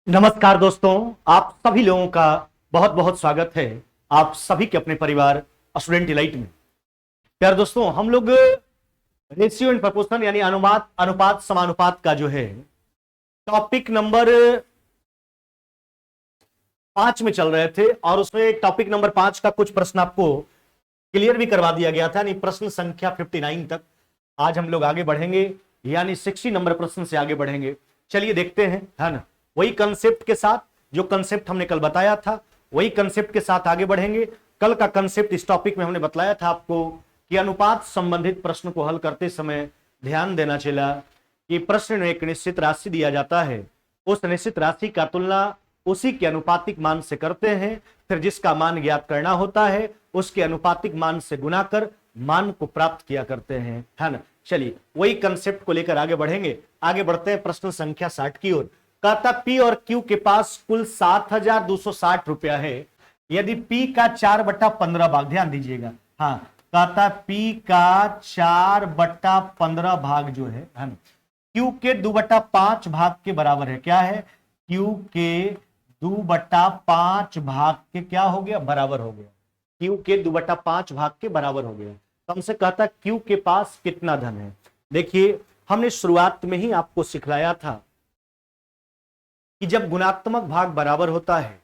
नमस्कार दोस्तों, आप सभी लोगों का बहुत बहुत स्वागत है आप सभी के अपने परिवार स्टूडेंट इलाइट में। प्यारे दोस्तों, हम लोग रेशियो एंड प्रोपोर्शन यानी अनुपात अनुपात समानुपात का जो है टॉपिक नंबर 5 में चल रहे थे और उसमें टॉपिक नंबर 5 का कुछ प्रश्न आपको क्लियर भी करवा दिया गया था, यानी प्रश्न संख्या 59 तक। आज हम लोग आगे बढ़ेंगे, यानी 60 नंबर प्रश्न से आगे बढ़ेंगे। चलिए देखते हैं, है ना। वही कंसेप्ट के साथ, जो कंसेप्ट हमने कल बताया था वही कंसेप्ट के साथ आगे बढ़ेंगे। कल का कंसेप्ट इस टॉपिक में हमने बताया था आपको कि अनुपात संबंधित प्रश्न को हल करते समय ध्यान देना चाहिए कि प्रश्न में एक निश्चित राशि दिया जाता है, उस निश्चित राशि का तुलना उसी के अनुपातिक मान से करते हैं, फिर जिसका मान ज्ञात करना होता है उसके अनुपातिक मान से गुना कर मान को प्राप्त किया करते हैं, है ना। चलिए वही कंसेप्ट को लेकर आगे बढ़ेंगे। आगे बढ़ते हैं प्रश्न संख्या 60 की ओर। कहता पी और क्यू के पास कुल 7,260 रुपया है। यदि पी का 4/15 भाग, ध्यान दीजिएगा, हाँ, कहता पी का 4/15 भाग जो है ना, क्यू के 2/5 भाग के बराबर है। क्या है? क्यू के 2/5 भाग के क्या हो गया? बराबर हो गया। क्यू के 2/5 भाग के बराबर हो गया। तो हमसे कहता क्यू के पास कितना धन है। देखिए, हमने शुरुआत में ही आपको सिखलाया था कि जब गुणात्मक भाग बराबर होता है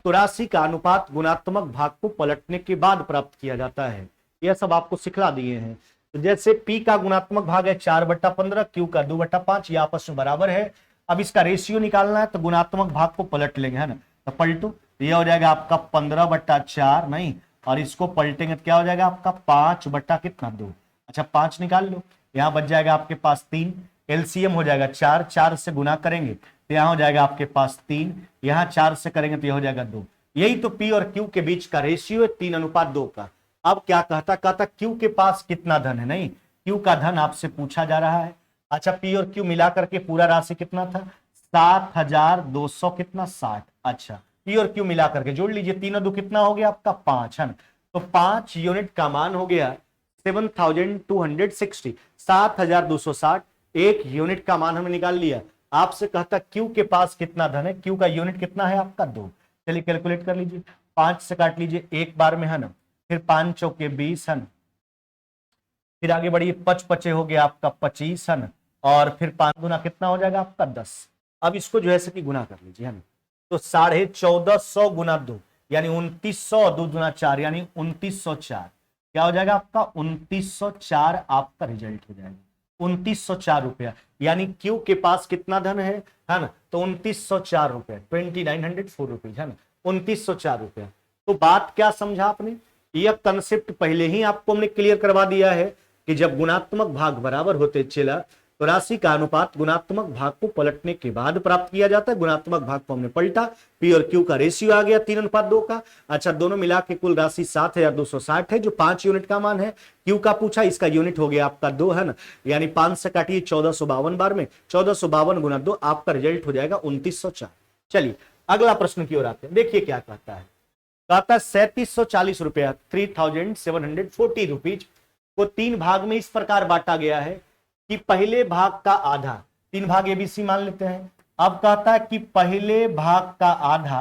तो राशि का अनुपात गुणात्मक भाग को पलटने के बाद प्राप्त किया जाता है। यह सब आपको सिखला दिए हैं। तो जैसे P का गुणात्मक भाग है 4/15, Q का 2/5, ये आपस में बराबर है। अब इसका रेशियो निकालना है तो गुणात्मक भाग को पलट लेंगे, है ना। तो पलटू, ये हो जाएगा आपका 15/4, नहीं, और इसको पलटेंगे तो क्या हो जाएगा आपका 5 बट्टा कितना 2। अच्छा, 5 निकाल लो, यहाँ बच जाएगा आपके पास 3। एलसीएम हो जाएगा 4, 4 से गुना करेंगे तो यहाँ हो जाएगा आपके पास 3, यहाँ 4 से करेंगे तो यह हो जाएगा 2। यही तो P और Q के बीच का रेशियो है 3:2 का। अब क्या कहता Q के पास कितना धन है, नहीं, Q का धन आपसे पूछा जा रहा है। अच्छा, P और Q मिला करके पूरा राशि कितना था? 7,200 कितना 60। अच्छा, P और Q मिला करके जोड़ लीजिए, 3 और 2 कितना हो गया आपका 5, है ना। तो 5 यूनिट का मान हो गया 7,260, 7,260। एक यूनिट का मान हमने निकाल लिया। आपसे कहता क्यू के पास कितना धन है। क्यू का यूनिट कितना है आपका 2। चलिए कैलकुलेट कर लीजिए, 5 से काट लीजिए एक बार में, है ना। फिर 5 चौके 20, है ना। फिर आगे बढ़िए, 5 पचे हो गया आपका 25, है ना। और फिर 5 गुना कितना हो जाएगा आपका 10। अब इसको जो है कि गुना कर लीजिए, है ना। तो 1450 गुना 2 यानी 2900, 2 गुना 4 यानी 2904। क्या हो जाएगा आपका? 2904 आपका रिजल्ट हो जाएगा, 2904 रुपया। यानी क्यू के पास कितना धन है ना। तो 2904 रुपया, 2904 रुपीज, है ना, 2904 रुपया। तो बात क्या समझा आपने? यह कंसेप्ट पहले ही आपको हमने क्लियर करवा दिया है कि जब गुणात्मक भाग बराबर होते चला तो राशि का अनुपात गुणात्मक भाग को पलटने के बाद प्राप्त किया जाता है। गुणात्मक भाग को हमने पलटा, P और Q का रेशियो आ गया 3:2 का। अच्छा, दोनों मिला के कुल राशि 7,260 है, जो 5 यूनिट का मान है। Q का पूछा, इसका यूनिट हो गया आपका 2, है ना। यानी 5 से काटिए 1452 बार में, 1452 गुना 2, आपका रिजल्ट हो जाएगा 2904। चलिए अगला प्रश्न की ओर आते हैं। देखिए क्या कहता है। कहता है 3740 रुपया, 3740 रुपीज को 3 भाग में इस प्रकार बांटा गया है कि पहले भाग का आधा, 3 भाग एबीसी मान लेते हैं। अब कहता है कि पहले भाग का आधा,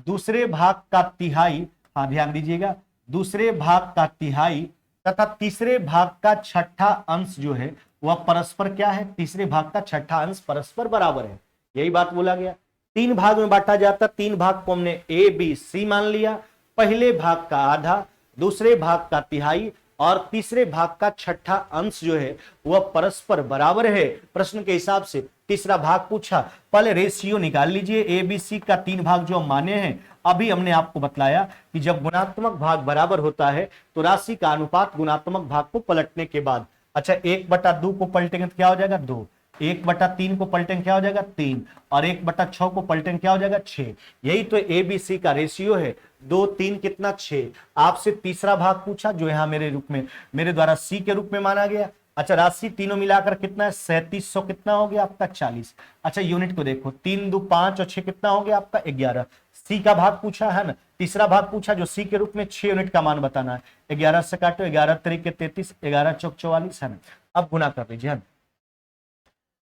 दूसरे भाग का तिहाई, हाँ ध्यान दीजिएगा, दूसरे भाग का तिहाई तथा तीसरे भाग का छठा अंश जो है वह परस्पर क्या है? तीसरे भाग का छठा अंश परस्पर बराबर है। यही बात बोला गया। 3 भाग में बांटा जाता, 3 भाग को हमने ए बी सी मान लिया। पहले भाग का आधा, दूसरे भाग का तिहाई और तीसरे भाग का छठा अंश जो है वह परस्पर बराबर है। प्रश्न के हिसाब से तीसरा भाग पूछा, पहले रेशियो निकाल लीजिए। ए बी सी का 3 भाग जो माने हैं, अभी हमने आपको बतलाया कि जब गुणात्मक भाग बराबर होता है तो राशि का अनुपात गुणात्मक भाग को पलटने के बाद, अच्छा 1/2 को पलटेंगे तो क्या हो जाएगा 2, 1/3 को पलटेंगे क्या हो जाएगा 3, और 1/6 को पलटेंगे क्या हो जाएगा 6। यही तो एबीसी का रेशियो है, 2 3 कितना 6। आपसे तीसरा भाग पूछा जो यहां मेरे द्वारा सी के रूप में माना गया। अच्छा, राशि तीनों मिलाकर कितना है? 3700 कितना हो गया आपका 40। अच्छा, यूनिट को देखो, 3 2 5 और 6 कितना हो गया आपका 11। सी का भाग पूछा है ना, तीसरा भाग पूछा जो सी के रूप में 6 यूनिट का मान बताना है। 11 से काटो, 11 3 33, 11 चौक 44, है ना। अब गुना कर लीजिए, है ना।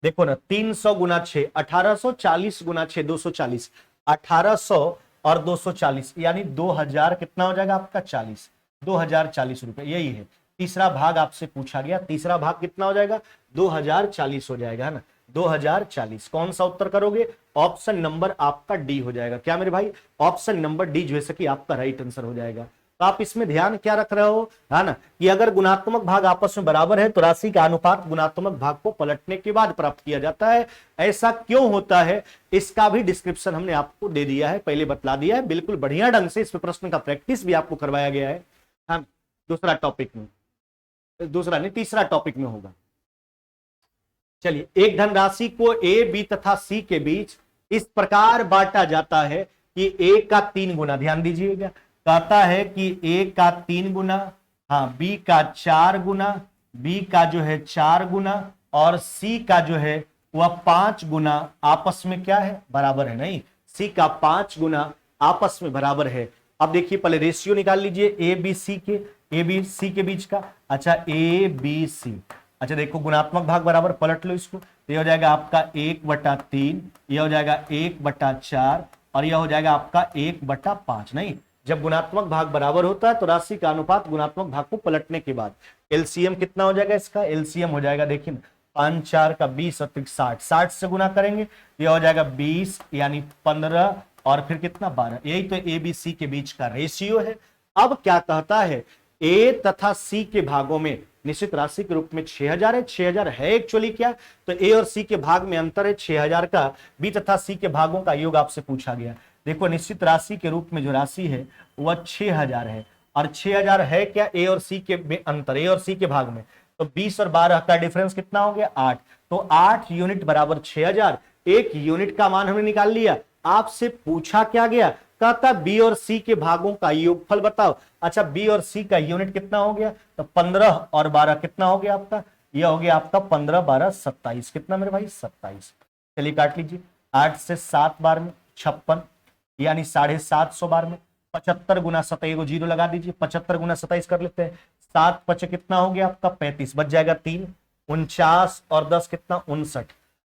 देखो ना, 300 गुना 6 1840 गुना 6 240, 1800 और 240 यानी 2000 कितना हो जाएगा आपका 40, 2040 रुपए, यही है। तीसरा भाग आपसे पूछा गया, तीसरा भाग कितना हो जाएगा 2040 हो जाएगा, है ना, 2040। कौन सा उत्तर करोगे, ऑप्शन नंबर आपका डी हो जाएगा। क्या मेरे भाई, ऑप्शन नंबर डी जो है कि आपका राइट आंसर हो जाएगा। तो आप इसमें ध्यान क्या रख रहे हो, है ना, कि अगर गुणात्मक भाग आपस में बराबर है तो राशि का अनुपात गुणात्मक भाग को पलटने के बाद प्राप्त किया जाता है। ऐसा क्यों होता है इसका भी डिस्क्रिप्शन हमने आपको दे दिया है, पहले बतला दिया है, बिल्कुल बढ़िया ढंग से इस प्रश्न का प्रैक्टिस भी आपको करवाया गया है। हाँ, दूसरा टॉपिक में, दूसरा नहीं तीसरा टॉपिक में होगा। चलिए, एक धनराशि को ए बी तथा सी के बीच इस प्रकार बांटा जाता है कि ए का 3 गुना, ध्यान दीजिएगा, कहता है कि ए का 3 गुना, हाँ बी का 4 गुना, बी का जो है 4 गुना और सी का जो है वह 5 गुना आपस में क्या है, बराबर है। नहीं, सी का 5 गुना आपस में बराबर है। अब देखिए, पहले रेशियो निकाल लीजिए ए बी सी के बीच का। अच्छा, ए बी सी, अच्छा देखो, गुणात्मक भाग बराबर, पलट लो इसको, तो यह हो जाएगा आपका 1/3, यह हो जाएगा 1/4 और यह हो जाएगा आपका 1/5। नहीं, जब गुणात्मक भाग बराबर होता है तो राशि का अनुपात गुणात्मक भाग को पलटने के बाद एलसीएम कितना हो जाएगा, इसका एलसीएम हो जाएगा, देखिए 5 4 का 20 और 60, 60 से गुना करेंगे, यह हो जाएगा 20 यानी 15 और फिर कितना 12। यही तो ए बी सी के बीच का रेशियो है। अब क्या कहता है, ए तथा सी के भागों में निश्चित राशि के रूप में 6000 है। 6000 है एक्चुअली क्या, तो ए और सी के भाग में अंतर है 6000 का, बी तथा सी के भागों का योग आपसे पूछा गया। देखो, निश्चित राशि के रूप में जो राशि है वह 6000 है और 6000 है क्या, ए और सी के में अंतर, ए और सी के भाग में, तो 20 और 12 का डिफरेंस कितना हो गया 8, तो 8 यूनिट बराबर 6000। एक यूनिट का मान हमने निकाल लिया। आपसे पूछा क्या गया, कहता बी और सी के भागों का योगफल बताओ। अच्छा, बी और सी का यूनिट कितना हो गया, तो 15 और 12 कितना हो गया आपका, यह हो गया आपका 15 12 27, कितना मेरे भाई 27। चलिए काट लीजिए, 8 से 7 बार में 56 यानी 750 बार में 75 गुना 27 को जीरो लगा दीजिए, 75 गुना 27 कर लेते हैं, 7 5 कितना हो गया आपका 35, बच जाएगा 3, 49 और 10 कितना 59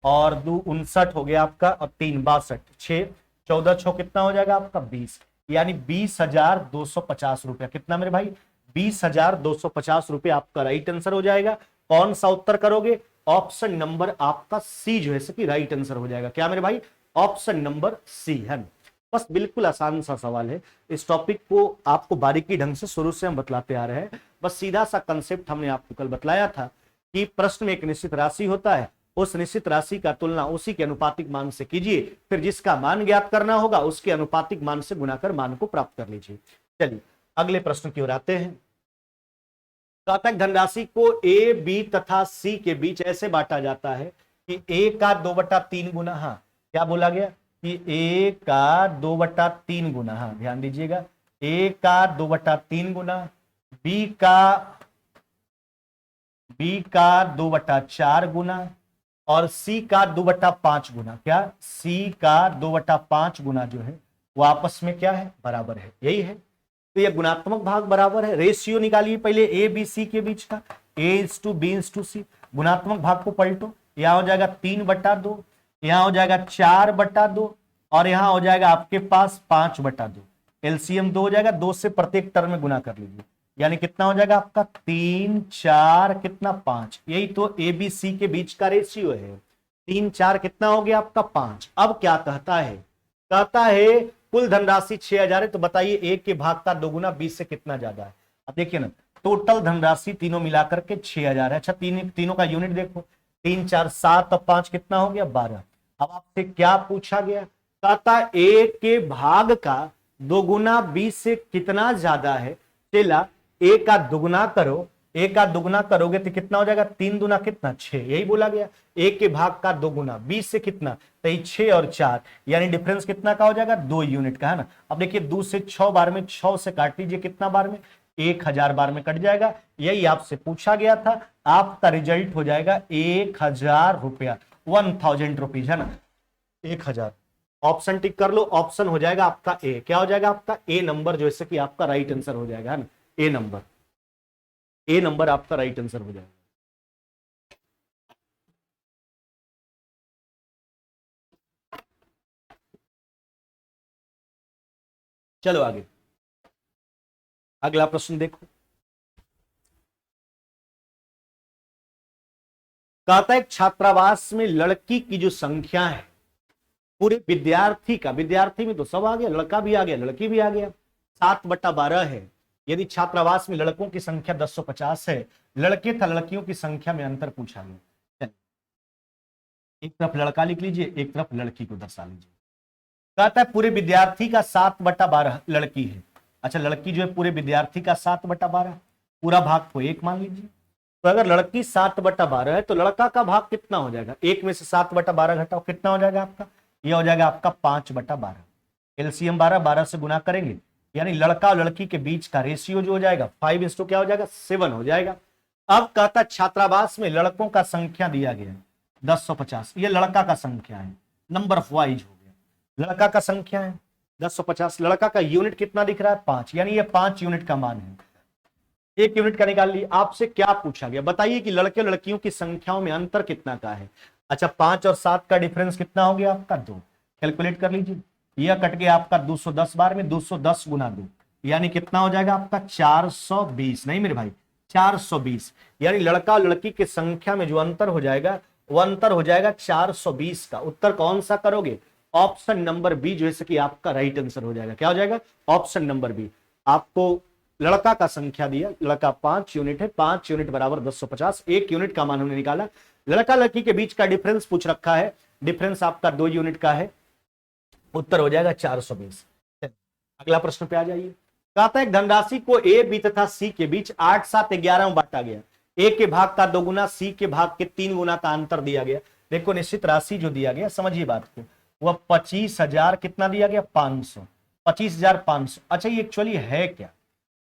और 2 59 हो गया आपका और 3 62, 6 14 6 कितना हो जाएगा आपका 20, यानी 20,250 रुपया, कितना मेरे भाई 20,250 रुपया आपका राइट आंसर हो जाएगा। कौन सा उत्तर करोगे, ऑप्शन नंबर आपका सी जो है कि राइट आंसर हो जाएगा। क्या मेरे भाई, ऑप्शन नंबर सी है। बस बिल्कुल आसान सा सवाल है, इस टॉपिक को आपको बारीकी ढंग से शुरू से हम बतलाते आ रहे हैं। बस सीधा सा कंसेप्ट हमने आपको कल बतलाया था कि प्रश्न में एक निश्चित राशि होता है, उस निश्चित राशि का तुलना उसी के अनुपातिक मान से कीजिए, फिर जिसका मान ज्ञात करना होगा उसके अनुपातिक मान से गुना कर मान को प्राप्त कर लीजिए। चलिए अगले प्रश्न की ओर आते हैं। कहता है धनराशि को ए बी तथा सी के बीच ऐसे बांटा जाता है कि ए का 2/3 गुना, हाँ क्या बोला गया कि ए का 2/3 गुना, हाँ ध्यान दीजिएगा, ए का 2/3 गुना, बी का 2/4 गुना और सी का 2/5 गुना। क्या, सी का 2/5 गुना जो है वो आपस में क्या है, बराबर है, यही है। तो ये गुणात्मक भाग बराबर है। रेशियो निकालिए पहले ए बी सी के बीच का, A:B:C, गुणात्मक भाग को पलटो, यहां हो जाएगा 3/2, यहां हो जाएगा 4/2 और यहां हो जाएगा आपके पास 5/2। एलसीएम 2 हो जाएगा, 2 से प्रत्येक टर्म में गुना कर लीजिए, यानी कितना हो जाएगा आपका 3 4 कितना 5। यही तो ए बी सी के बीच का रेशियो है। 3 4 कितना हो गया आपका 5। अब क्या कहता है, कहता है कुल धनराशि 6000 है, तो बताइए एक के भाग का 2 गुना 20 से कितना ज्यादा है। अब देखिए ना, टोटल धनराशि तीनों मिलाकर के 6000 है। अच्छा, तीनों का यूनिट देखो, 3 4 7 और 5 कितना हो गया 12। अब आपसे क्या पूछा गया, कहता एक के भाग का 2 गुना 20 से कितना ज्यादा है। चला ए का दुगुना करो, ए का दुगुना करोगे तो कितना हो जाएगा, 3 दूना कितना 6, यही बोला गया। एक के भाग का 2 गुना 20 से कितना, तो 6 और 4 यानी डिफरेंस कितना का हो जाएगा 2 यूनिट का, है ना। अब देखिए 2 से 6 बार में 6 से काट लीजिए, कितना बार में 1000 बार में कट जाएगा। यही आपसे पूछा गया था, आपका रिजल्ट हो जाएगा 1000 रुपया, 1000 रुपीज, है ना, 1000। ऑप्शन टिक कर लो, ऑप्शन हो जाएगा आपका ए। क्या हो जाएगा आपका ए नंबर, जैसे कि आपका राइट आंसर हो जाएगा, है ना, ए नंबर, ए नंबर आपका राइट आंसर हो जाएगा। चलो आगे, अगला प्रश्न देखो। कहता है छात्रावास में लड़की की जो संख्या है, पूरे विद्यार्थी का, विद्यार्थी में तो सब आ गया, लड़का भी आ गया लड़की भी आ गया, 7/12 है। यदि छात्रावास में लड़कों की संख्या 1050 है, लड़के तथा लड़कियों की संख्या में अंतर पूछा गया। एक तरफ लड़का लिख लीजिए, एक तरफ लड़की को दर्शा लीजिए। कहता है पूरे विद्यार्थी का 7/12 लड़की है। अच्छा, लड़की जो है पूरे विद्यार्थी का 7/12, पूरा भाग को 1 मान लीजिए। तो अगर लड़की 7/12 है तो लड़का का भाग कितना हो जाएगा? 1 में से 7/12 घटाओ, कितना हो जाएगा आपका? यह हो जाएगा आपका 5/12। एलसीएम 12 से गुना करेंगे, यानी लड़का और लड़की के बीच का रेशियो जो हो जाएगा 5 क्या हो जाएगा? 7 हो जाएगा। अब कहता छात्रावास में लड़कों का संख्या दिया गया 1050, ये लड़का का संख्या है, नंबर ऑफ वाइज हो गया। लड़का का संख्या है 1050, लड़का का यूनिट कितना दिख रहा है? 5, यानी ये 5 यूनिट का मान है। 1 यूनिट का निकाल लिए। आपसे क्या पूछा गया? बताइए कि लड़के लड़कियों की संख्याओं में अंतर कितना का है। अच्छा, 5 और 7 का डिफरेंस कितना हो गया आपका? 2। कैलकुलेट कर लीजिए, यह कट गया आपका 210 बार में, 210 गुना 2 यानी कितना हो जाएगा आपका? 420। नहीं मेरे भाई, 420, यानी लड़का और लड़की की संख्या में जो अंतर हो जाएगा वो अंतर हो जाएगा 420 का। उत्तर कौन सा करोगे? ऑप्शन नंबर बी जो है कि आपका राइट आंसर हो जाएगा। क्या हो जाएगा? Option number B. आपको लड़का का संख्या दिया, लड़का 5 यूनिट है, 5 यूनिट बराबर 1050, 1 यूनिट का मान हमने निकाला। लड़का लड़की के बीच का डिफरेंस पूछ रखा है, डिफरेंस आपका 2 यूनिट का है, उत्तर हो जाएगा 420। अगला प्रश्न पे आ जाइए। कहता है धनराशि को ए, बी तथा सी के बीच 8, 7, 11 में बांटा गया। ए के भाग का 2 गुना, सी के भाग के 3 गुना का अंतर दिया गया। देखो निश्चित राशि जो दिया गया, समझिए बात को, वह 25,000 कितना दिया गया? 500, 25,500। अच्छा, ये एक्चुअली है क्या?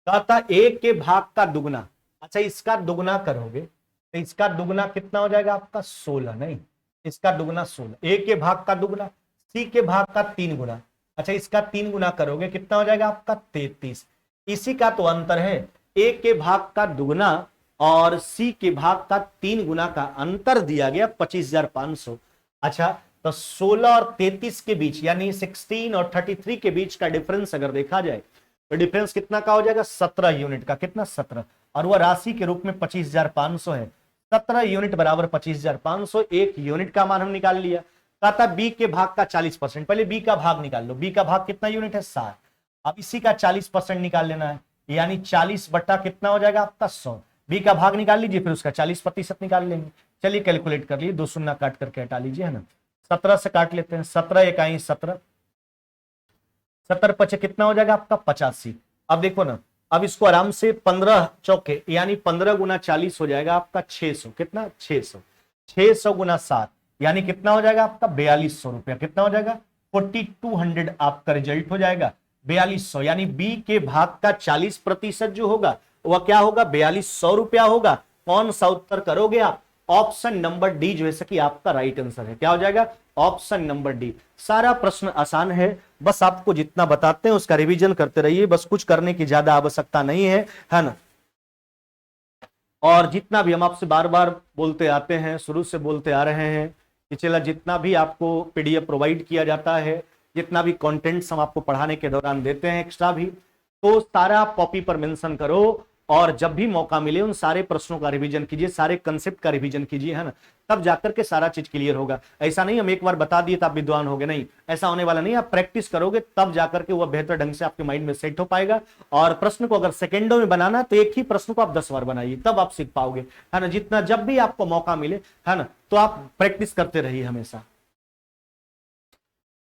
कहता ए के भाग का दुगना। अच्छा, इसका दुगना करोगे तो इसका दुगना कितना हो जाएगा आपका? 16। नहीं, इसका दुगना 16, ए के भाग का दुगना, सी के भाग का 3 गुना। अच्छा, इसका 3 गुना करोगे कितना हो जाएगा आपका? 33। इसी का तो अंतर है, ए के भाग का दुगना और सी के भाग का 3 गुना का अंतर दिया गया 25,500। अच्छा, तो 16 और 33 के बीच, यानी 16 और 33 के बीच का डिफरेंस अगर देखा जाए तो डिफरेंस कितना का हो जाएगा? 17 यूनिट का। कितना? 17, और वह राशि के रूप में 25,500 है। 17 यूनिट बराबर 25,500, 1 यूनिट का मान हम निकाल लिया। कहता बी के भाग का 40%, पहले बी का भाग निकाल लो। बी का भाग कितना यूनिट है? 7। अब इसी का 40% निकाल लेना है, यानी 40 बट्टा कितना हो जाएगा आपका? 100। बी का भाग निकाल लीजिए, फिर उसका 40% निकाल लेंगे। चलिए कैलकुलेट कर लीजिए, 2 शून्य काट करके हटा लीजिए, है ना। 17 से काट लेते हैं, 17 इकाई 17, 70 पचे कितना हो जाएगा आपका? 85। अब देखो ना, अब इसको आराम से 15 चौके, यानी 15 गुना 40 हो जाएगा आपका 600। कितना? 600। 600 गुना 7 यानी कितना हो जाएगा आपका? 4200 रुपया। कितना हो जाएगा? 4200 आपका रिजल्ट हो जाएगा, 4200। यानी बी के भाग का 40% जो होगा वह क्या होगा? 4200 रुपया होगा। कौन सा उत्तर करोगे आप? ऑप्शन नंबर डी जो है कि आपका राइट आंसर है। क्या हो जाएगा? Option number D. सारा प्रश्न आसान है, बस आपको जितना बताते हैं उसका रिवीजन करते रहिए, बस कुछ करने की ज्यादा आवश्यकता नहीं है ना। और जितना भी हम आपसे बार बार बोलते आते हैं, शुरू से बोलते आ रहे हैं कि चला जितना भी आपको पीडीएफ प्रोवाइड किया जाता है, जितना भी कंटेंट्स हम आपको पढ़ाने के दौरान देते हैं एक्स्ट्रा भी, तो सारा कॉपी पर मेंशन करो, और जब भी मौका मिले उन सारे प्रश्नों का रिवीजन कीजिए, सारे कंसेप्ट का रिवीजन कीजिए, है ना। तब जाकर के सारा चीज क्लियर होगा। ऐसा नहीं हम एक बार बता दिए तो आप विद्वान हो गए, नहीं, ऐसा होने वाला नहीं। आप प्रैक्टिस करोगे तब जाकर के वह बेहतर ढंग से आपके माइंड में सेट हो पाएगा। और प्रश्न को अगर सेकेंडों में बनाना तो एक ही प्रश्न को आप 10 बार बनाइए, तब आप सीख पाओगे, है ना। जितना जब भी आपको मौका मिले, है ना, तो आप प्रैक्टिस करते रहिए हमेशा।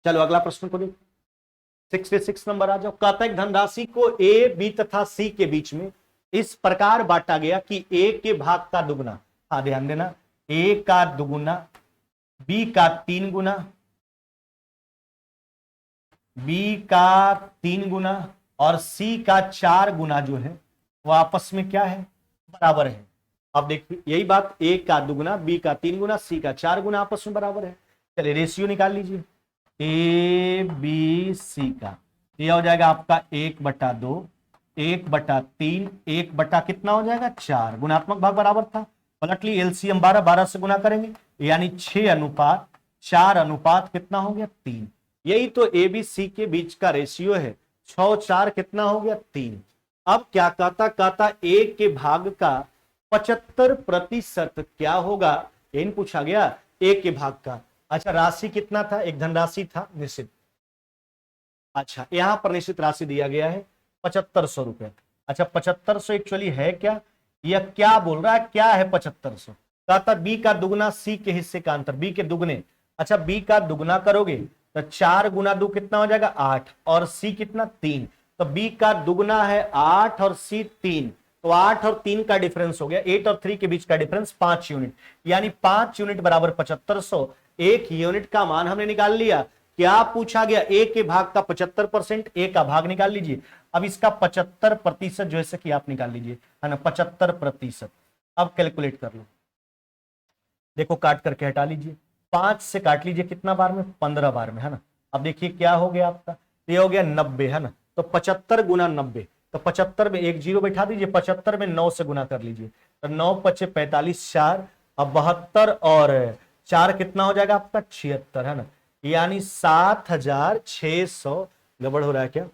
चलो अगला प्रश्न को देखो, 66 नंबर आ जाओ। कहता है धनराशि को ए, बी तथा सी के बीच में इस प्रकार बांटा गया कि ए के भाग का दुगना, हाँ ध्यान देना, ए का दुगुना, बी का 3 गुना, बी का 3 गुना और सी का 4 गुना जो है वो आपस में क्या है? बराबर है। अब देखिए यही बात, ए का दुगुना, बी का 3 गुना, सी का 4 गुना आपस में बराबर है। चलिए रेशियो निकाल लीजिए, ए बी सी का यह हो जाएगा आपका 1/2, 1/3, 1 कितना हो जाएगा? 4। गुणात्मक भाग बराबर था, पलट ली, एलसीएम 12, 12 से गुना करेंगे, यानी 6:4 कितना हो गया? 3। यही तो ए बी सी के बीच का रेशियो है। 6 4 कितना हो गया 3। अब क्या कहता ए के भाग का 75% क्या होगा, यही पूछा गया ए के भाग का। अच्छा राशि कितना था, एक धनराशि था निश्चित। अच्छा यहां पर निश्चित राशि दिया गया है 7500 रुपए। अच्छा 7500 एक्चुअली है क्या, यह क्या बोल रहा है, क्या है 7500? कहता बी का दुगना सी के हिस्से का अंतर, बी के दुगने। अच्छा बी का दुगना करोगे तो 4 गुना 2 कितना हो जाएगा 8, और सी कितना 3। तो बी का दुगना है 8 और सी 3, तो 8 और 3 का डिफरेंस हो गया, 8 और 3 के बीच का डिफरेंस 5 यूनिट, यानी 5 यूनिट बराबर 7500। एक यूनिट का मान हमने निकाल लिया। क्या पूछा गया, ए के भाग का 75%, ए का भाग निकाल लीजिए। अब इसका 75% जैसे कि आप निकाल लीजिए, है ना 75%। अब कैलकुलेट कर लो, देखो काट करके हटा लीजिए, 5 से काट लीजिए कितना बार में, 15 बार में, है ना। अब देखिए क्या हो गया आपका, ये हो गया 90, है ना। तो 75 गुना 90, तो 75 में एक जीरो बैठा दीजिए, 75 में 9 से गुना कर लीजिए, तो 9 पचे 45, 4 अब 72 और 4 कितना हो जाएगा आपका 76, है ना। यानी 7600, गड़बड़ हो रहा है क्या,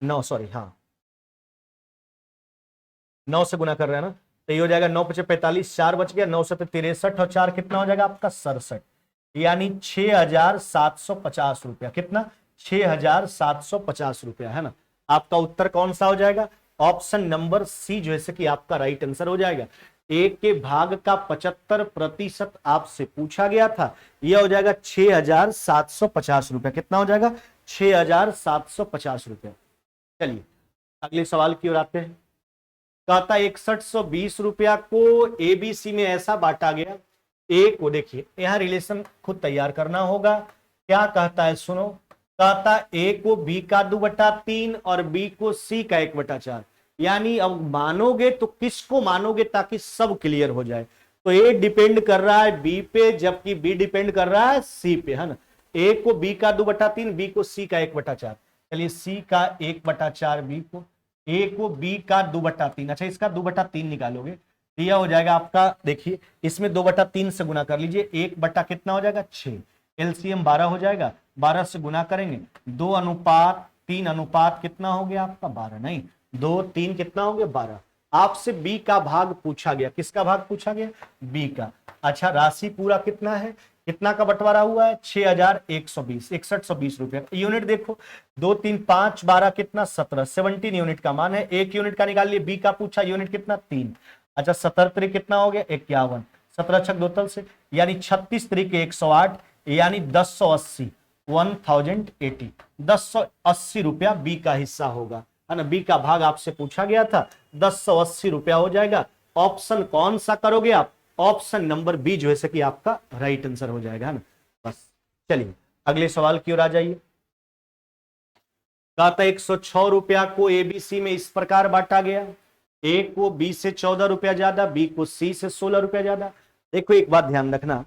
9 सॉरी, हाँ 9 से गुना कर रहे हैं ना, तो ये हो जाएगा 9 पचे 45, 4 बच गया, 9 से 63 और 4 कितना हो जाएगा आपका 67, यानी 6750 रुपया। कितना, 6750 रुपया, है ना। आपका उत्तर कौन सा हो जाएगा, ऑप्शन नंबर सी जो है कि आपका राइट आंसर हो जाएगा। एक के भाग का 75% आपसे पूछा गया था, यह हो जाएगा 6750 रुपया। कितना हो जाएगा 6750 रुपया। चलिए अगले सवाल की ओर आते हैं। कहता 6120 रुपया को एबीसी में ऐसा बांटा गया, ए को देखिए यहां रिलेशन खुद तैयार करना होगा। क्या कहता है सुनो, कहता ए को बी का 2/3 और बी को सी का 1/4, यानी अब मानोगे तो किसको मानोगे ताकि सब क्लियर हो जाए। तो ए डिपेंड कर रहा है बी पे, जबकि बी डिपेंड कर रहा है सी पे, है ना। ए को बी का 2/3, बी को सी का 1/4। चलिए सी का 1/4 बी को, ए को बी का 2/3। अच्छा इसका 2/3 निकालोगे तो यह हो जाएगा आपका, देखिए इसमें 2/3 से गुना कर लीजिए, 1 कितना हो जाएगा 6, एलसीएम 12 हो जाएगा, 12 से गुना करेंगे 2:3 कितना हो गया आपका 12, नहीं 2 3 कितना हो गया 12। आपसे बी का भाग पूछा गया, किसका भाग पूछा गया, बी का। अच्छा राशि पूरा कितना है, कितना का बंटवारा हुआ है 6120, 6120 रुपया। यूनिट देखो 2 3 5 12 कितना 17, 17 यूनिट का मान है। एक यूनिट का निकाल लिए, बी का पूछा यूनिट कितना 3। अच्छा 17 कितना हो गया 51, 17 छक 2 से, यानी 36 तरीके 108, यानी 1080, 1080, 1080 रुपया बी का हिस्सा होगा, है ना। बी का भाग आपसे पूछा गया था, 1080 रुपया हो जाएगा। ऑप्शन कौन सा करोगे आप, ऑप्शन नंबर बी जो है कि आपका राइट आंसर हो जाएगा, है ना। बस चलिए अगले सवाल की ओर आ जाइए। कहता 106 रुपया को एबीसी में इस प्रकार बांटा गया, ए को बी से 14 रुपया ज्यादा, बी को सी से 16 रुपया ज्यादा। देखो एक बात ध्यान रखना,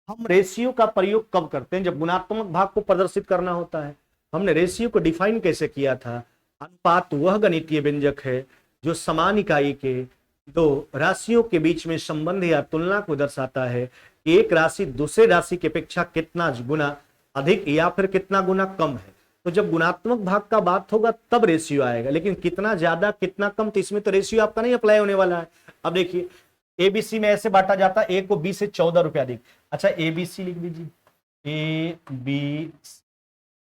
हम रेशियो का प्रयोग कब करते हैं, जब गुणात्मक भाग को प्रदर्शित करना होता है। हमने रेशियो को डिफाइन कैसे किया था, अनुपात वह गणितीय व्यंजक है जो समान इकाई के दो राशियों के बीच में संबंध या तुलना को दर्शाता है कि एक राशि दूसरे राशि की अपेक्षा कितना गुना अधिक या फिर कितना गुना कम है। तो जब गुणात्मक भाग का बात होगा तब रेशियो आएगा, लेकिन कितना ज्यादा कितना कम, तो इसमें तो रेशियो आपका नहीं अप्लाई होने वाला है। अब देखिए एबीसी में ऐसे बांटा जाता है, ए को बी से 14 रुपया अधिक। अच्छा एबीसी लिख दीजिए, ए बी,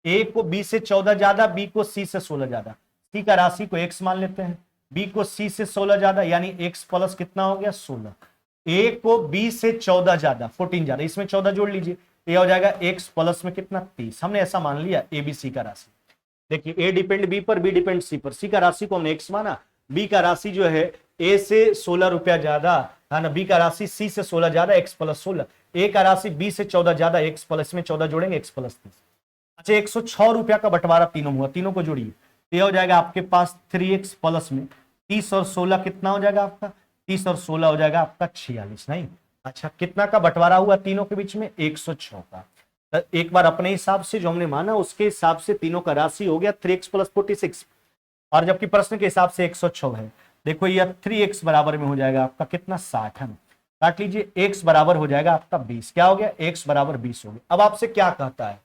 ए को बी से 14 ज्यादा, बी को सी से 16 ज्यादा। सी का राशि को एक्स मान लेते हैं, बी को सी से 16 ज्यादा, यानी एक्स प्लस कितना हो गया 16। ए को बी से 14 ज्यादा 14 ज्यादा, इसमें 14 जोड़ लीजिए, ये हो जाएगा एक्स प्लस में कितना 30। हमने ऐसा मान लिया एबीसी का राशि। देखिए ए डिपेंड बी पर, बी डिपेंड सी पर। सी का राशि को हमने एक्स माना, बी का राशि जो है ए से 16 रुपया ज्यादा, है ना। बी का राशि सी से 16 ज्यादा, एक्स प्लस 16। ए का राशि बी से 14 ज्यादा, एक्स प्लस में 14 जोड़ेंगे, एक्स प्लस 30। अच्छा 106 रुपया का बंटवारा तीनों हुआ, तीनों को जोड़िए, ये हो जाएगा आपके पास 3x प्लस में 30 और 16 कितना हो जाएगा आपका, 30 और 16 हो जाएगा आपका 46, नहीं। अच्छा कितना का बंटवारा हुआ तीनों के बीच में, 106 का। एक बार अपने हिसाब से जो हमने माना उसके हिसाब से तीनों का राशि हो गया 3x प्लस 46, और जबकि प्रश्न के हिसाब से 106 है। देखो यह 3x बराबर में हो जाएगा आपका कितना 60, है ना। काट लीजिए, x बराबर हो जाएगा आपका 20। क्या हो गया, x बराबर 20 हो गया। अब आपसे क्या कहता है,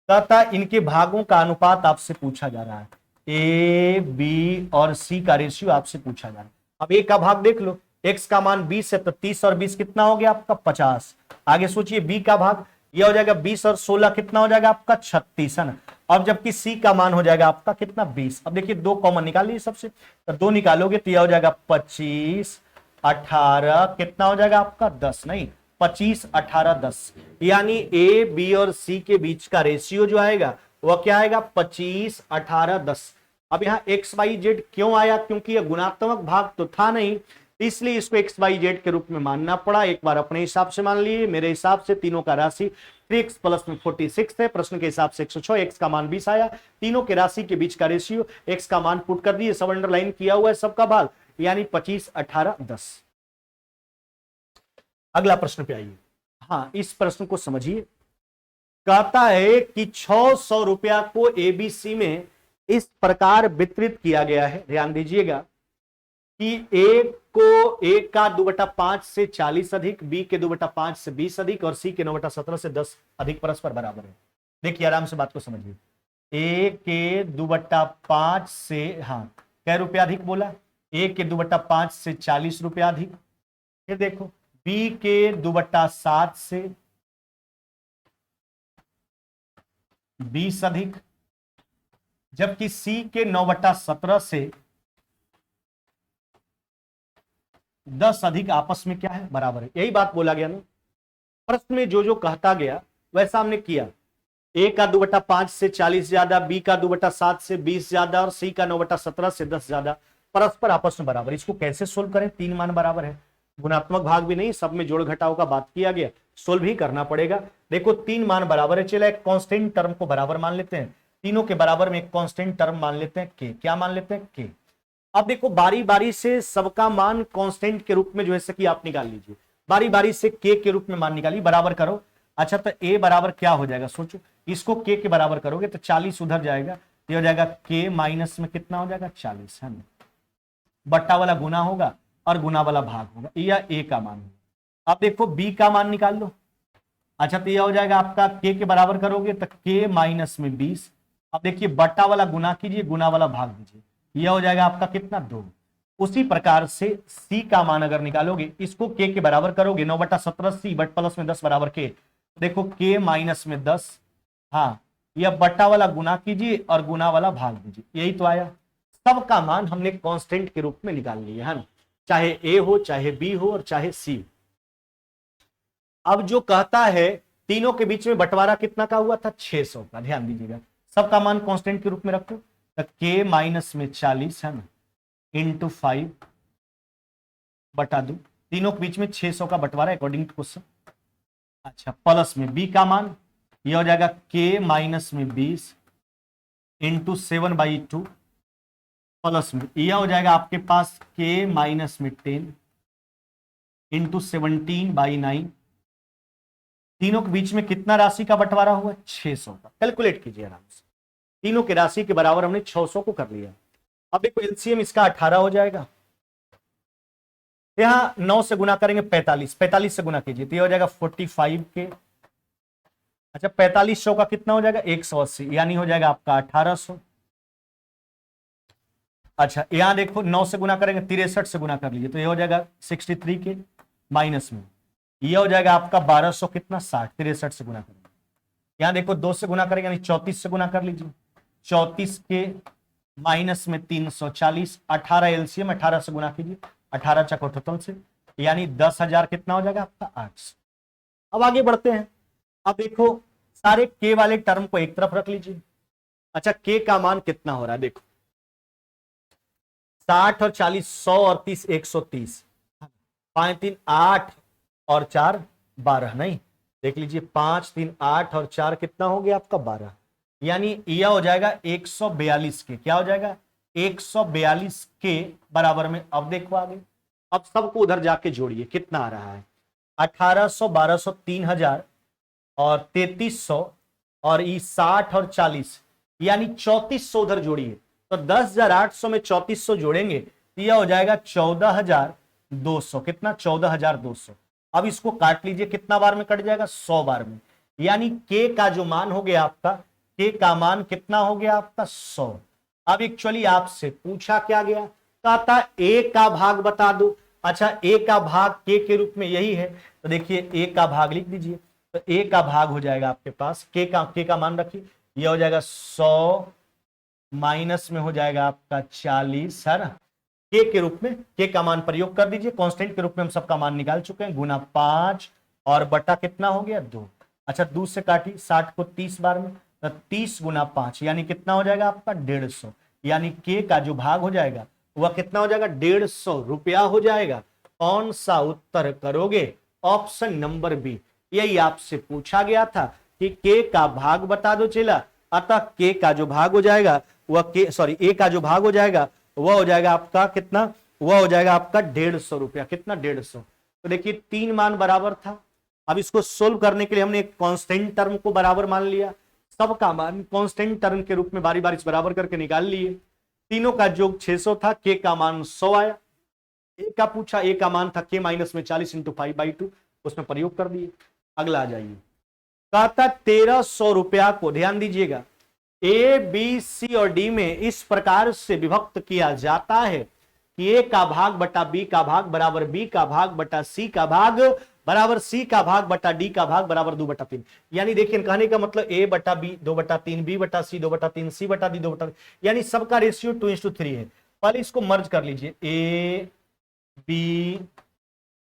कहता इनके भागों का अनुपात आपसे पूछा जा रहा है। ए बी और सी का रेशियो आपसे पूछा जा रहा है। अब ए का भाग देख लो, x का मान 20 है तो 30 और 20 कितना हो गया आपका 50। आगे सोचिए बी का भाग, ये हो जाएगा 20 और 16 कितना हो जाएगा आपका 36 है ना। अब जबकि सी का मान हो जाएगा आपका कितना 20। अब देखिए दो कॉमन निकाल लीजिए सबसे, तो दो निकालोगे तो यह हो जाएगा 25 18 कितना हो जाएगा आपका 10, नहीं 25 18 10, यानी ए बी और सी के बीच का रेशियो जो आएगा वह क्या आएगा 25 18 10। अब यहाँ एक्स वाई जेड क्यों आया, क्योंकि यह गुणात्मक भाग तो था नहीं, इसलिए इसको एक्स वाई जेड के रूप में मानना पड़ा। एक बार अपने हिसाब से मान लिए, मेरे हिसाब से तीनों का राशि 3x प्लस में 46 है, प्रश्न के हिसाब से 106, एक्स का मान 20 आया, तीनों के राशि के बीच का रेशियो, एक्स का मान पुट कर दिए, सब अंडरलाइन किया हुआ है सबका भाग, यानी 25 18 10। अगला प्रश्न पे आइए। हाँ इस प्रश्न को समझिए, कहता है कि 600 रुपया को एबीसी में इस प्रकार वितरित किया गया है, ध्यान दीजिएगा कि ए का 2/5 से 40 अधिक, बी के 2/5 से 20 अधिक और सी के 9/17 से 10 अधिक परस्पर बराबर है। देखिए आराम से बात को समझिए, ए के 2/5 से, हाँ कै रुपया अधिक बोला, ए के 2/5 से 40 रुपया अधिक, फिर देखो बी के 2/7 से 20 अधिक, जबकि सी के 9/17 से 10 अधिक आपस में क्या है बराबर है। यही बात बोला गया ना प्रश्न में, जो जो कहता गया वैसा हमने किया। ए का 2/5 से 40 ज्यादा, बी का 2/7 से 20 ज्यादा और सी का 9/17 से 10 ज्यादा, परस्पर आपस में बराबर। इसको कैसे सोल्व करें, तीन मान बराबर है, गुणात्मक भाग भी नहीं, सब में जोड़ घटाव का बात किया गया, सोल्व ही करना पड़ेगा। देखो तीन मान बराबर है, चलो एक कांस्टेंट टर्म को बराबर मान लेते हैं, तीनों के बराबर में एक कांस्टेंट टर्म मान लेते हैं के, क्या मान लेते हैं के। अब देखो बारी बारी से सबका मान कांस्टेंट के रूप में जो है सकी आप निकाल लीजिए, बारी बारी से के रूप में मान निकालिए, बराबर करो। अच्छा तो ए बराबर क्या हो जाएगा, सोचो इसको के बराबर करोगे तो 40 उधर जाएगा, ये हो जाएगा के माइनस में कितना हो जाएगा 40 है ना, बट्टा वाला गुना होगा और गुना वाला भाग होगा, या ए का मान होगा। अब देखो बी का मान निकाल लो। अच्छा तो यह हो जाएगा आपका के बराबर करोगे तो के माइनस में 20। अब देखिए बट्टा वाला गुना कीजिए, गुना वाला भाग दीजिए, यह हो जाएगा आपका कितना 2। उसी प्रकार से सी का मान अगर निकालोगे, इसको के बराबर करोगे, 9/17 सी बट प्लस में 10 बराबर के, देखो के माइनस में 10, हाँ यह बट्टा वाला गुना कीजिए और गुना वाला भाग दीजिए, यही तो आया। सबका मान हमने कांस्टेंट के रूप में निकाल लिया है ना, चाहे ए हो चाहे बी हो और चाहे सी हो। अब जो कहता है तीनों के बीच में बंटवारा कितना का हुआ था 600 का, ध्यान दीजिएगा सबका मान कांस्टेंट के रूप में रखो, तो के माइनस में 40 है ना इंटू 5 बटा 2, तीनों के बीच में 600 का बंटवारा अकॉर्डिंग टू क्वेश्चन। अच्छा प्लस में बी का मान यह हो जाएगा के माइनस में 20 इंटू 7/2 प्लस में यह हो जाएगा आपके पास के माइनस में 10 इंटू 17/9। तीनों के बीच में कितना राशि का बंटवारा हुआ 600 का, कैलकुलेट कीजिए आराम से, तीनों के राशि के बराबर हमने 600 को कर लिया। अब देखो एलसीएम इसका 18 हो जाएगा, यहां 9 से गुना करेंगे 45 से गुना कीजिए तो ये हो जाएगा 45 के। अच्छा 4500 का कितना हो जाएगा 180, यानी हो जाएगा आपका 1800। अच्छा यहां देखो 9 से गुना करेंगे 63 से गुना कर लीजिए तो ये हो जाएगा 63 के, माइनस में ये हो जाएगा आपका 1200 कितना 60, 63 से गुना करेंगे। यहां देखो 2 से गुना करेंगे यानी 34 से गुना कर लीजिए, 34 के माइनस में 340, 18 एलसीएम 18 से गुना कीजिए, 18 चको टोटल से, यानी 10,000 कितना हो जाएगा आपका 800। अब आगे बढ़ते हैं, अब देखो सारे के वाले टर्म को एक तरफ रख लीजिए। अच्छा के का मान कितना हो रहा है, देखो 60 और 40 100 और 30 130, 5 3 8 और 4 12, नहीं देख लीजिए 5 3 8 और 4 कितना हो गया आपका 12, यानी यह हो जाएगा 142 के, क्या हो जाएगा 142 के बराबर में। अब देखो आगे, अब सबको उधर जाके जोड़िए कितना आ रहा है 1800 1200 3000 और 3300 और ये 60 और 40 यानी 3400 उधर जोड़िए, तो 10,800 में 3400 जोड़ेंगे तो यह हो जाएगा 14,200, कितना 14,200। अब इसको काट लीजिए, कितना बार में कट जाएगा 100 बार में, यानी के का जो मान हो गया आपका, के का मान कितना हो गया आपका 100। अब एक्चुअली आपसे पूछा क्या गया, कहा था ए का भाग बता दो। अच्छा, ए का भाग के रूप में यही है, तो देखिए ए का भाग लिख दीजिए। तो ए का भाग हो जाएगा आपके पास के का मान रखिए, यह हो जाएगा 100 माइनस में हो जाएगा आपका 40 है ना। के रूप में के का मान प्रयोग कर दीजिए, कांस्टेंट के रूप में हम सबका मान निकाल चुके हैं, गुना 5 और बटा कितना हो गया 2। अच्छा, 2 से काटी 60 को 30 बार में, तो 30 गुना 5 यानी कितना हो जाएगा आपका 150। यानी के का जो भाग हो जाएगा वह कितना हो जाएगा 150 रुपया हो जाएगा। कौन सा उत्तर करोगे? Option number B. यही आपसे पूछा गया था कि के का भाग बता दो चेला, अतः के का जो भाग हो जाएगा वह ए का जो भाग हो जाएगा वह हो जाएगा आपका कितना, वह हो जाएगा आपका 150 रुपया। कितना? 150। तो देखिए 3 मान बराबर था। अब इसको सोल्व करने के लिए हमने एक कांस्टेंट टर्म को बराबर मान लिया, सबका मान कांस्टेंट टर्म के रूप में बारी बारी से बराबर करके निकाल लिए। तीनों का योग 600 था, के का मान 100 आया। ए का पूछा, ए का मान था के माइनस में 40 इंटू 5/2, उसमें प्रयोग कर दिए। अगला आ जाइए, कहता 1300 रुपया को ध्यान दीजिएगा ए बी सी और डी में इस प्रकार से विभक्त किया जाता है कि ए का भाग बटा बी का भाग बराबर बी का भाग बटा सी का भाग बराबर सी का भाग बटा डी का भाग बराबर 2/3। यानी देखिए कहने का मतलब ए बटा बी 2/3, बी बटा सी 2/3, सी बटा डी 2/3, यानी सबका रेशियो 2:3 है। पहले इसको मर्ज कर लीजिए, ए बी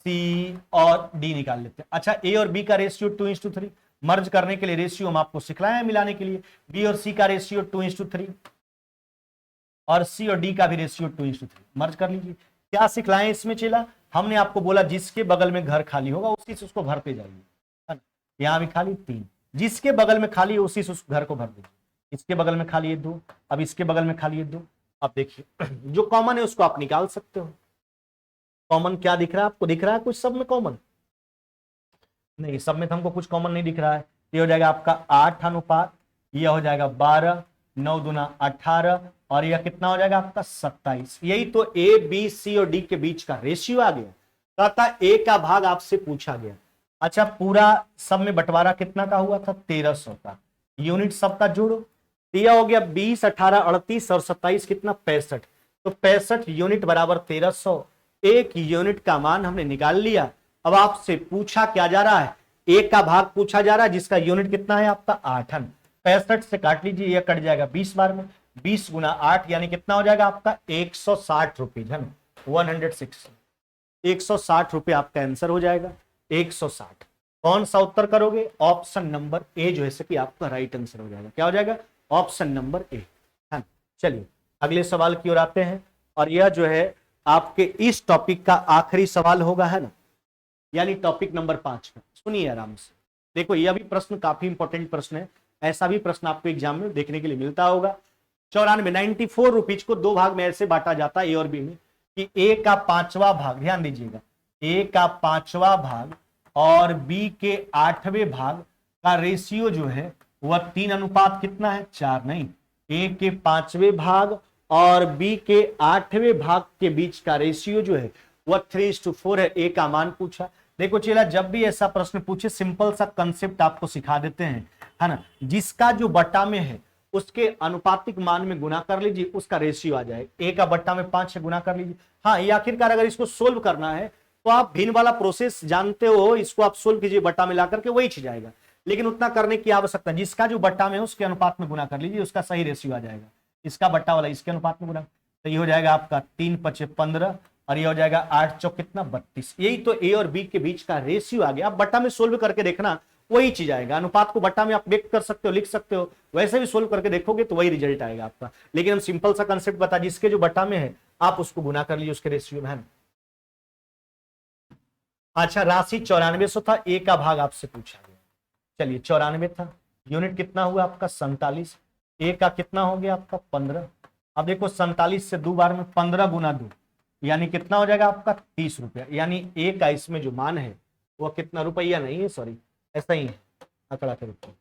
सी और डी निकाल लेते हैं। अच्छा, ए और बी का रेशियो 2:3, मर्ज करने के लिए रेशियो हम आपको सिखलाए हैं मिलाने के लिए। बी और सी का रेशियो 2:3 और सी और डी का भी रेशियो 2:3, मर्ज कर लीजिए। क्या सिखलाएं इसमें चेला? हमने आपको बोला जिसके बगल में घर खाली होगा उसी से उसको भरते जाइए। यहां भी खाली 3, जिसके बगल में खाली है उसी से उस घर को भर दीजिए। इसके बगल में खाली है 2, अब इसके बगल में खाली है 2। अब देखिए जो कॉमन है उसको आप निकाल सकते हो। कॉमन क्या दिख रहा है आपको? दिख रहा है कुछ सब में कॉमन? नहीं, सब में तो हमको कुछ कॉमन नहीं दिख रहा है। ये हो जाएगा आपका 8 अनुपात, यह हो जाएगा 12, 9 दूना 18 और यह कितना हो जाएगा आपका 27। यही तो ए बी सी और डी के बीच का रेशियो आ गया। कहता ए का भाग आपसे पूछा गया। अच्छा, पूरा सब में बंटवारा कितना का हुआ था? 1300 का। यूनिट सबका जोड़ो, यह हो गया 20, 18, 38 और 27 कितना? 65। तो 65 यूनिट बराबर 1300। एक यूनिट का मान हमने निकाल लिया। अब आपसे पूछा क्या जा रहा है? एक का भाग पूछा जा रहा है जिसका यूनिट कितना है आपका 8। 65 से काट लीजिए, यह कट जाएगा 20 बार में, 20 गुना 8 यानी कितना हो जाएगा आपका 160 रुपीज है ना, 160। 160 रुपये आपका आंसर हो जाएगा, 160। कौन सा उत्तर करोगे? ऑप्शन नंबर ए जो है कि आपका राइट आंसर हो जाएगा। क्या हो जाएगा? ऑप्शन नंबर ए है। चलिए अगले सवाल की ओर आते हैं और यह जो है आपके इस टॉपिक का आखिरी सवाल होगा है ना, यानी टॉपिक नंबर 5 का। सुनिए आराम से, देखो यह भी प्रश्न काफी इंपॉर्टेंट प्रश्न है। ऐसा भी प्रश्न आपको एग्जाम में देखने के लिए मिलता होगा। 94 रुपीज को 2 भाग में ऐसे बांटा जाता है ए और बी में कि ए का 5वां भाग, ध्यान दीजिएगा, ए का 5वां भाग और बी के 8वें भाग का रेशियो जो है वह 3 अनुपात कितना है? 4 नहीं, ए के 5वें भाग और बी के 8वें भाग के बीच का रेशियो जो है वह 3:4 है। ए का मान पूछा। देखो चेला, जब भी ऐसा प्रश्न पूछे सिंपल सा कंसेप्ट आपको सिखा देते हैं है ना, जिसका जो बट्टा में है उसके अनुपातिक मान में गुना कर लीजिए, उसका रेशियो आ जाए। ए का बट्टा में 5 से गुना कर लीजिए। हाँ, ये आखिरकार अगर इसको सोल्व करना है तो आप भिन्न वाला प्रोसेस जानते हो, इसको आप सोल्व कीजिए बट्टा में ला करके वही चीज आएगा, लेकिन उतना करने की आवश्यकता, जिसका जो बट्टा में है उसके अनुपात में गुना कर लीजिए, उसका सही रेशियो आ जाएगा। इसका बट्टा वाला इसके अनुपात में गुना, तो ये हो जाएगा आपका 3 × 5 = 15 और ये हो जाएगा 8 × 4 कितना 32। यही तो ए और बी के बीच का रेशियो आ गया। आप बट्टा में सोल्व करके देखना, वही चीज आएगा। अनुपात को बट्टा में आप व्यक्त कर सकते हो, लिख सकते हो, वैसे भी सोल्व करके देखोगे तो वही रिजल्ट आएगा आपका। लेकिन हम सिंपल सा कंसेप्ट बता, जिसके जो बट्टा में है आप उसको गुना कर लीजिए उसके रेशियो में है। अच्छा, राशि 9400 था, ए का भाग आपसे पूछा गया। चलिए 94 था, यूनिट कितना हुआ आपका 47, ए का कितना हो गया आपका 15। अब देखो 47 से 2 बार में 15 गुना 2 यानी कितना हो जाएगा आपका 30 रुपया। यानी ए का इसमें जो मान है वह कितना, रुपया नहीं है सॉरी, ऐसा ही है आंकड़ा के रूप में,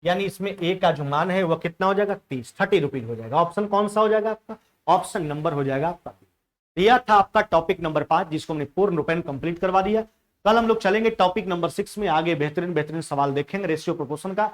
यानी इसमें ए का जो मान है वह कितना हो जाएगा 30 रुपीज हो जाएगा। ऑप्शन कौन सा हो जाएगा आपका? ऑप्शन नंबर हो जाएगा आपका। यह था आपका टॉपिक नंबर 5 जिसको हमने पूर्ण रूपेण कंप्लीट करवा दिया। कल हम लोग चलेंगे टॉपिक नंबर 6 में, आगे बेहतरीन सवाल देखेंगे रेशियो प्रोपोर्शन का।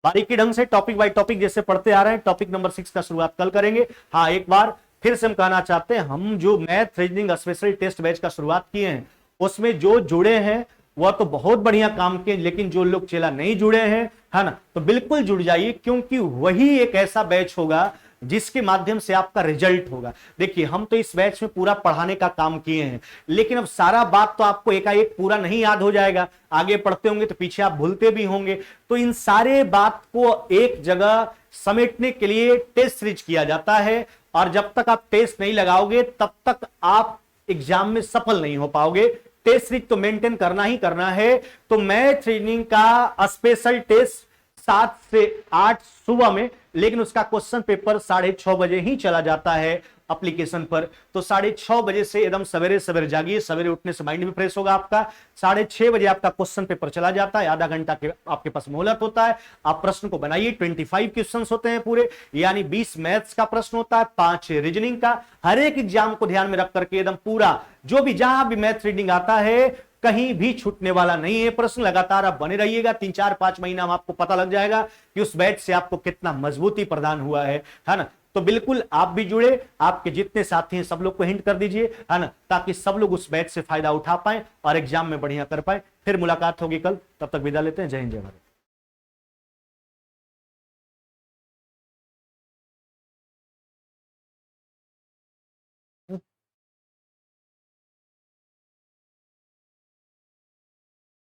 बारीकी ढंग से टॉपिक बाय टॉपिक जैसे पढ़ते आ रहे हैं। टॉपिक नंबर 6 का शुरुआत कल करेंगे। हाँ, एक बार फिर से हम कहना चाहते हैं, हम जो math reasoning special test batch का शुरुआत किए हैं उसमें जो जुड़े हैं वह तो बहुत बढ़िया काम किए, लेकिन जो लोग चेला नहीं जुड़े हैं, है ना, तो बिल्कुल जुड़ जाइए, क्योंकि वही एक ऐसा बैच होगा जिसके माध्यम से आपका रिजल्ट होगा। देखिए, हम तो इस बैच में पूरा पढ़ाने का काम किए हैं, लेकिन अब सारा बात तो आपको एकाएक पूरा नहीं याद हो जाएगा, आगे पढ़ते होंगे तो पीछे आप भूलते भी होंगे। तो इन सारे बात को एक जगह समेटने के लिए टेस्ट सीरीज किया जाता है, और जब तक आप टेस्ट नहीं लगाओगे तब तक आप एग्जाम में सफल नहीं हो पाओगे। टेस्ट सीरीज तो मेंटेन करना ही करना है। तो मैथ रीजनिंग का स्पेशल टेस्ट 7 से 8 सुबह में, लेकिन उसका क्वेश्चन पेपर 6:30 बजे ही चला जाता है एप्लीकेशन पर। तो 6:30 बजे से एकदम सवेरे सवेरे जागिए, सवेरे उठने से माइंड भी फ्रेश होगा आपका। 6:30 बजे आपका क्वेश्चन पेपर चला जाता है, आधा घंटा के आपके पास मोहलत होता है। आप प्रश्न को बनाइए, 25 क्वेश्चन होते हैं पूरे, यानी 20 मैथ्स का प्रश्न होता है, 5 रीजनिंग का। हर एक एग्जाम को ध्यान में रख करके एकदम पूरा जो भी जहां भी मैथ रीडिंग आता है कहीं भी छूटने वाला नहीं है प्रश्न। लगातार आप बने रहिएगा, 3-4-5 महीना में आपको पता लग जाएगा कि उस बैच से आपको कितना मजबूती प्रदान हुआ है ना। तो बिल्कुल आप भी जुड़े, आपके जितने साथी हैं सब लोग को हिंट कर दीजिए, है ना, ताकि सब लोग उस बैच से फायदा उठा पाए और एग्जाम में बढ़िया कर पाए। फिर मुलाकात होगी कल, तब तक विदा लेते हैं। जय हिंद, जय भारत।